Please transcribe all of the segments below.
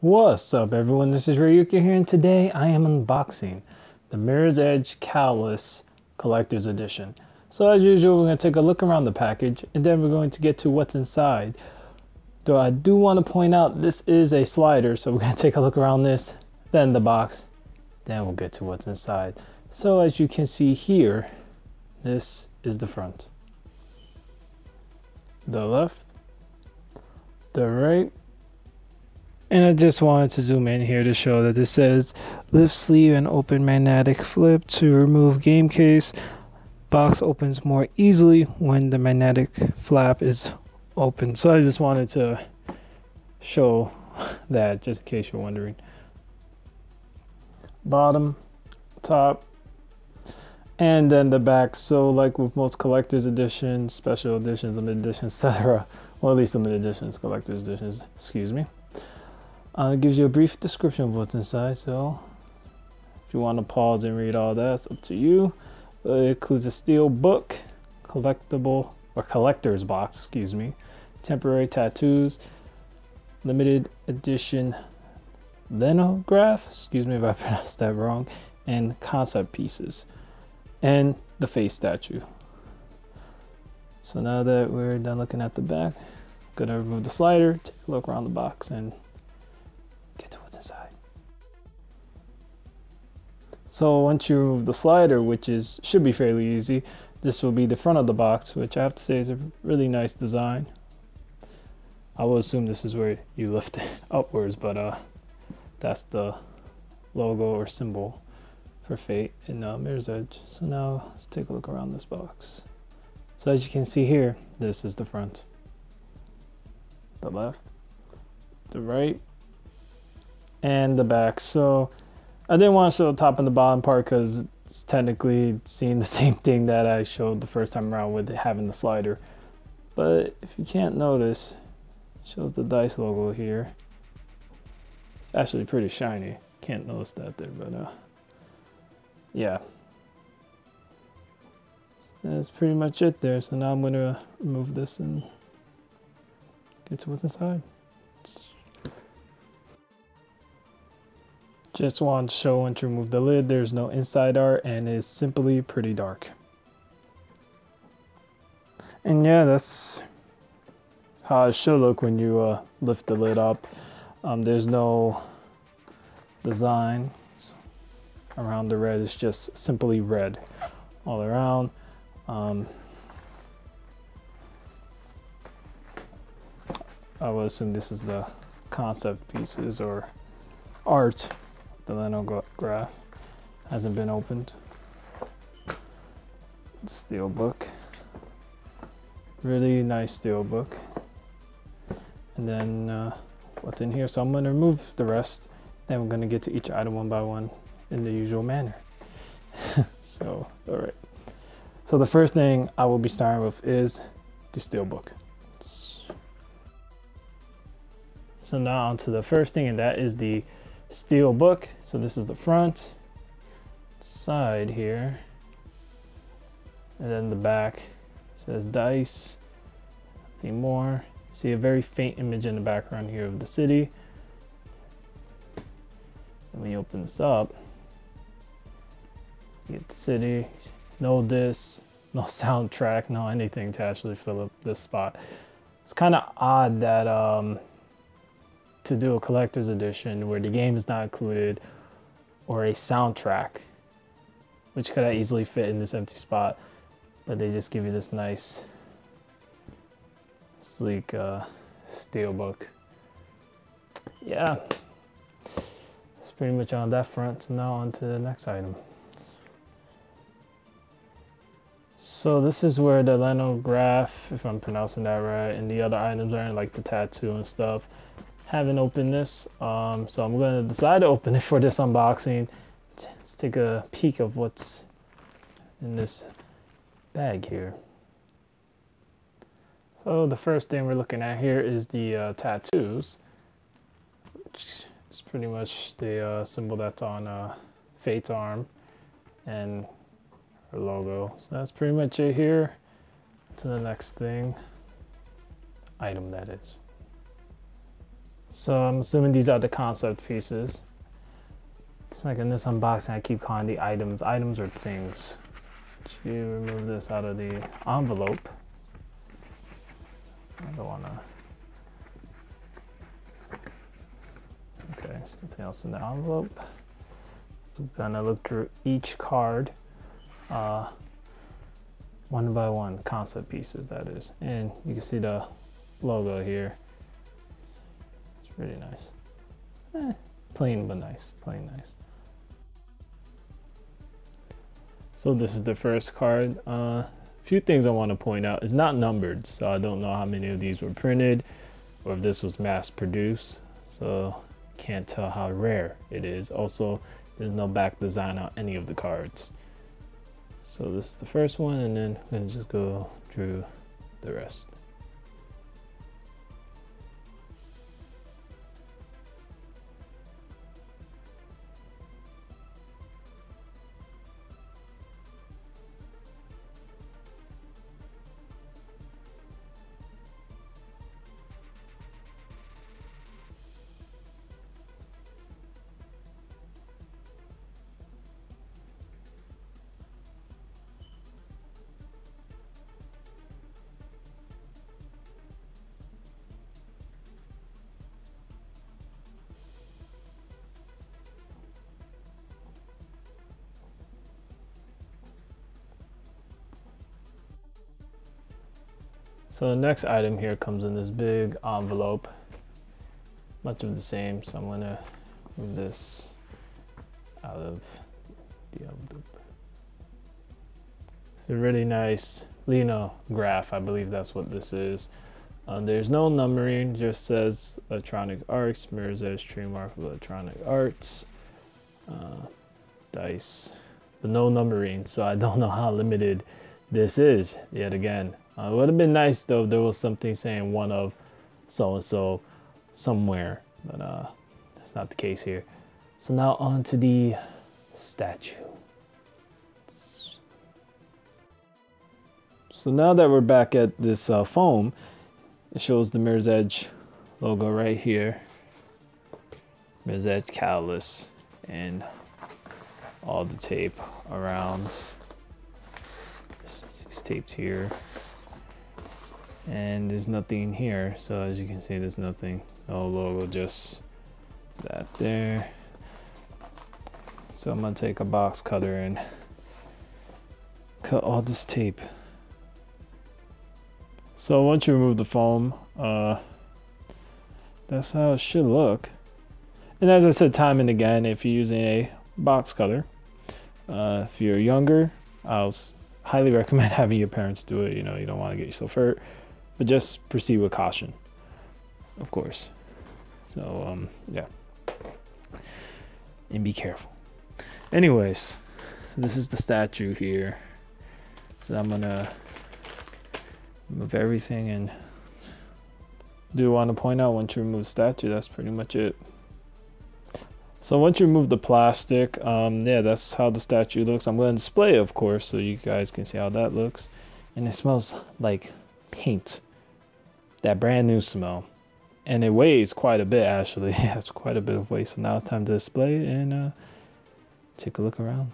What's up everyone, this is Rayuka here, and today I am unboxing the Mirror's Edge Callus Collector's Edition. So as usual, we're going to take a look around the package and then we're going to get to what's inside. Though I do want to point out this is a slider, so we're going to take a look around this, then the box, then we'll get to what's inside. So as you can see here, this is the front, the left, the right. And I just wanted to zoom in here to show that this says lift sleeve and open magnetic flip to remove game case. Box opens more easily when the magnetic flap is open. So I just wanted to show that just in case you're wondering. Bottom, top, and then the back. So like with most collector's editions, special editions, limited editions, etc. Well, at least limited editions, collector's editions, excuse me. It gives you a brief description of what's inside, so if you want to pause and read all that, it's up to you. It includes a steel book, collectible or collector's box, excuse me, temporary tattoos, limited edition lithograph, excuse me if I pronounced that wrong, and concept pieces, and the face statue. So now that we're done looking at the back, I'm gonna remove the slider, take a look around the box, and get to what's inside. So once you remove the slider, which should be fairly easy, this will be the front of the box, which I have to say is a really nice design. I will assume this is where you lift it upwards, but that's the logo or symbol for Fate in Mirror's Edge. So now let's take a look around this box. So as you can see here, this is the front, the left, the right, and the back. So I didn't want to show the top and the bottom part because it's technically seeing the same thing that I showed the first time around with having the slider. But if you can't notice, it shows the DICE logo here. It's actually pretty shiny. Can't notice that there, but yeah. That's pretty much it there. So now I'm going to remove this and get to what's inside. Just want to show once you remove the lid, there's no inside art and it's simply pretty dark. And yeah, that's how it should look when you lift the lid up. There's no design around the red, it's just simply red all around. I would assume this is the concept pieces or art. The lithograph hasn't been opened. The steel book, really nice steel book. And then what's in here? So I'm going to remove the rest. Then we're going to get to each item one by one in the usual manner. So, all right. So the first thing I will be starting with is the steel book. So now onto the first thing, and that is the steel book. So this is the front, side here, and then the back says DICE, nothing more. See a very faint image in the background here of the city. And when you open this up, you get the city, no disc, no soundtrack, no anything to actually fill up this spot. It's kind of odd that to do a collector's edition where the game is not included, or a soundtrack, which could have easily fit in this empty spot, but they just give you this nice sleek steel book. Yeah, it's pretty much on that front. So now on to the next item. So this is where the lithograph, if I'm pronouncing that right, and the other items are, like the tattoo and stuff. Haven't opened this, so I'm going to decide to open it for this unboxing. Let's take a peek of what's in this bag here. So the first thing we're looking at here is the tattoos, which is pretty much the symbol that's on Fate's arm and her logo. So that's pretty much it here. To the next thing, item that is. So I'm assuming these are the concept pieces. It's like in this unboxing, I keep calling the items or things. So you remove this out of the envelope. I don't wanna. Okay, there's nothing else in the envelope. I'm gonna look through each card, one by one, concept pieces that is. And you can see the logo here. It's really nice. Plain but nice, plain nice. So this is the first card. A few things I want to point out. It's not numbered, so I don't know how many of these were printed or if this was mass produced. So can't tell how rare it is. Also, there's no back design on any of the cards. So this is the first one, and then I'm gonna just go through the rest. So the next item here comes in this big envelope, much of the same. So I'm gonna move this out of the envelope. It's a really nice linograph, I believe that's what this is. There's no numbering, just says Electronic Arts, Mirror's Edge trademark of Electronic Arts, dice, but no numbering, so I don't know how limited this is yet again. It would have been nice though if there was something saying one of so-and-so somewhere, but that's not the case here. So now on to the statue. So now that we're back at this foam, it shows the Mirror's Edge logo right here. Mirror's Edge catalyst and all the tape around. It's taped here. And there's nothing here, so as you can see, there's nothing, no logo, just that there. So I'm gonna take a box cutter and cut all this tape. So once you remove the foam, that's how it should look. And as I said time and again, if you're using a box cutter, if you're younger, I'll highly recommend having your parents do it. You know, you don't want to get yourself hurt. But just proceed with caution, of course. So, yeah. And be careful. Anyways, so this is the statue here. So I'm gonna remove everything, and do want to point out, once you remove the statue, that's pretty much it. So once you remove the plastic, yeah, that's how the statue looks. I'm going to display it, of course, so you guys can see how that looks. And it smells like paint. That brand new smell, and it weighs quite a bit actually. It has quite a bit of weight. So now it's time to display it and take a look around.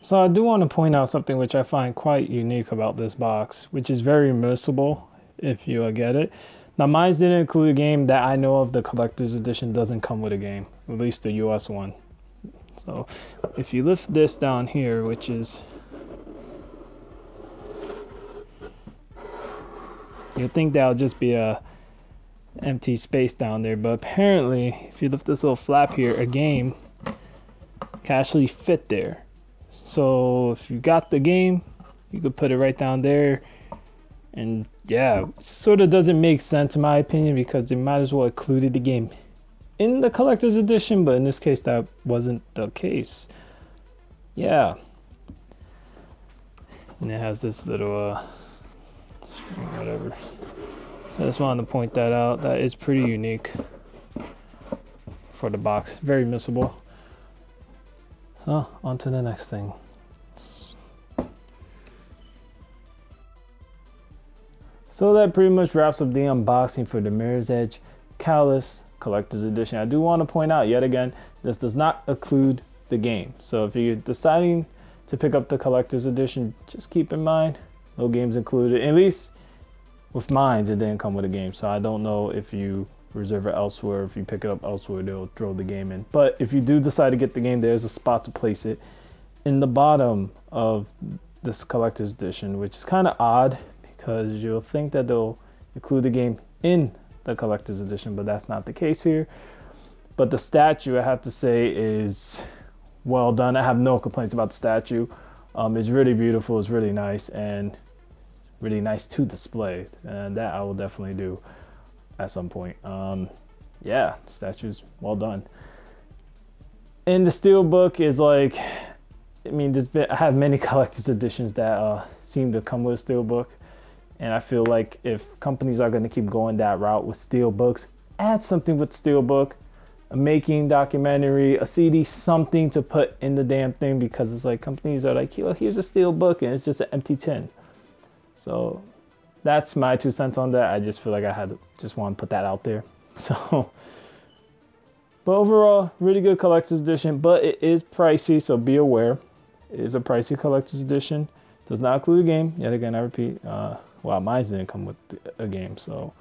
So I do want to point out something which I find quite unique about this box, which is very missable if you get it. Now mine didn't include a game that I know of. The collector's edition doesn't come with a game, at least the US one. So if you lift this down here, which is, you'd think that'll just be a empty space down there, but apparently if you lift this little flap here, a game can actually fit there. So if you got the game, you could put it right down there. And yeah, sort of doesn't make sense in my opinion, because they might as well included the game in the collector's edition, but in this case that wasn't the case. Yeah. And it has this little string, whatever. So I just wanted to point that out. That is pretty unique for the box. Very missable. So on to the next thing. So that pretty much wraps up the unboxing for the Mirror's Edge Callus Collector's Edition. I do want to point out yet again, this does not include the game. So if you're deciding to pick up the Collector's Edition, just keep in mind, no games included. At least with mine, it didn't come with a game. So I don't know if you reserve it elsewhere, if you pick it up elsewhere, they'll throw the game in. But if you do decide to get the game, there's a spot to place it in the bottom of this Collector's Edition, which is kind of odd, because you'll think that they'll include the game in the collector's edition, but that's not the case here. But the statue, I have to say, is well done. I have no complaints about the statue. It's really beautiful, it's really nice, and really nice to display, and that I will definitely do at some point. Yeah, the statue's well done. And the steelbook is like, I mean, I have many collector's editions that seem to come with a steelbook. And I feel like if companies are going to keep going that route with steelbooks, add something with steelbook, a making documentary, a CD, something to put in the damn thing, because it's like companies are like, yo, here's a steelbook, and it's just an empty tin. So that's my 2 cents on that. I just feel like just want to put that out there. So, but overall, really good collector's edition, but it is pricey, so be aware. It is a pricey collector's edition. Does not include a game. Yet again, I repeat, well, mine didn't come with a game, so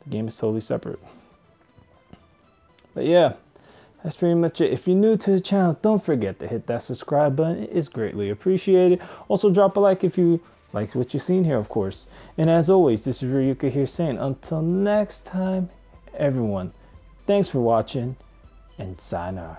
the game is totally separate. But yeah, that's pretty much it. If you're new to the channel, don't forget to hit that subscribe button. It is greatly appreciated. Also, drop a like if you liked what you've seen here, of course. And as always, this is Rayuka here saying, until next time, everyone, thanks for watching, and sayonara.